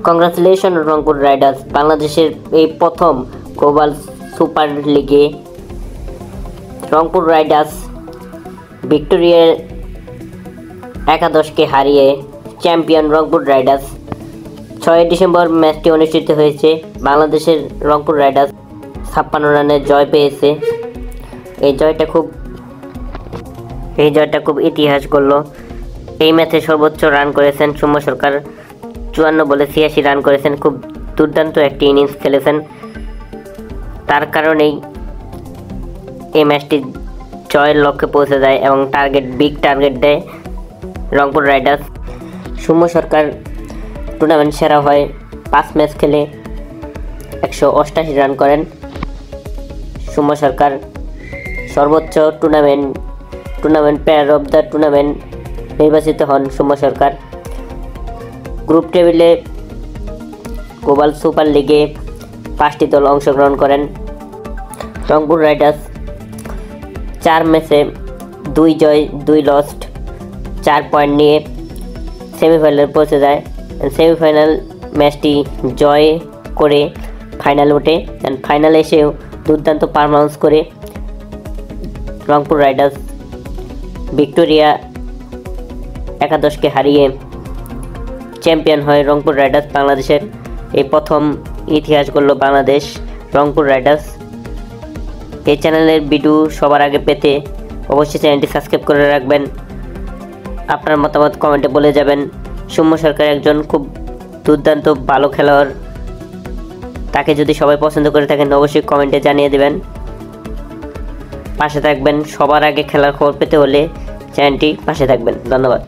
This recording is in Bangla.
কংগ্রাচুলেশন রংপুর রাইডার্স, বাংলাদেশের এই প্রথম গ্লোবাল সুপার লিগে রংপুর রাইডার্স ভিক্টোরিয়ার একাদশকে হারিয়ে চ্যাম্পিয়ন রংপুর রাইডার্স। 6 ডিসেম্বর ম্যাচটি অনুষ্ঠিত হয়েছে। বাংলাদেশের রংপুর রাইডার্স 56 রানের জয় পেয়েছে। এই জয়টা খুব ইতিহাস করলো। এই ম্যাচে সর্বোচ্চ রান করেছেন সৌম্য সরকার, 54 বলে 86 রান করেছেন। খুব দুর্দান্ত একটি ইনিংস খেলেছেন। তার কারণেই এই ম্যাচটি জয়ের লক্ষ্যে পৌঁছে যায় এবং বিগ টার্গেট দেয় রংপুর রাইডার্স। সৌম্য সরকার টুর্নামেন্ট সেরা হয়, 5 ম্যাচ খেলে 188 রান করেন। সৌম্য সরকার সর্বোচ্চ tournament player of the tournament নির্বাচিত হন সৌম্য সরকার। গ্রুপ টেবিলে গ্লোবাল সুপার লিগে 5টি দল অংশগ্রহণ করেন। রংপুর রাইডার্স 4 ম্যাচে 2 জয় 2 লস্ট, 4 পয়েন্ট নিয়ে সেমিফাইনালে পৌঁছে যায়। সেমিফাইনাল ম্যাচটি জয় করে ফাইনাল ওঠে। ফাইনালে এসেও দুর্দান্ত পারফরম্যান্স করে রংপুর রাইডার্স ভিক্টোরিয়া একাদশকে হারিয়ে চ্যাম্পিয়ন হয় রংপুর রাইডার্স। বাংলাদেশের এই প্রথম ইতিহাস গড়ল বাংলাদেশ রংপুর রাইডার্স। এই চ্যানেলের ভিডিও সবার আগে পেতে অবশ্যই চ্যানেলটি সাবস্ক্রাইব করে রাখবেন। আপনার মতামত কমেন্টে বলে যাবেন। সৌম্য সরকার একজন খুব দুর্দান্ত ভালো খেলোয়াড়। তাকে যদি সবাই পছন্দ করে থাকেন অবশ্যই কমেন্টে জানিয়ে দেবেন। পাশে থাকবেন। সবার আগে খেলার খবর পেতে হলে চ্যানেলটি পাশে থাকবেন। ধন্যবাদ।